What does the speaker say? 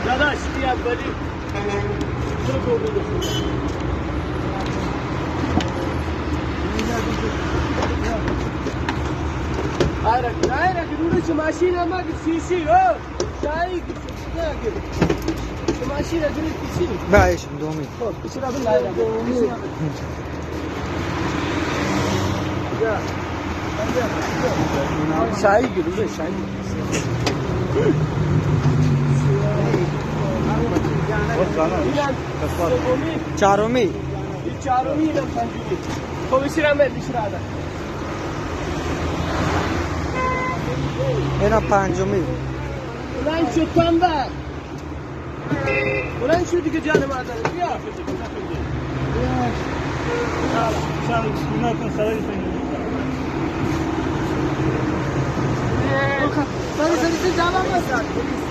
داداش بیا بلی برو بگو Hayır, şu maşine ama gitsin yok. Şahi gitsin, ne yapıyor? Şu maşine direkt gitsin. باش دومی Hop, içine bin hayır. Şahi giriyor, Şahi. چهارمی چهارمی اینم پنجمی. خب بشیرم بهت بشیرم. اینا پنجمی Ulan şu tamba. Ulan şu دیگه جان مادر بیا. Sen bundan sonra sarayı Sen devam et.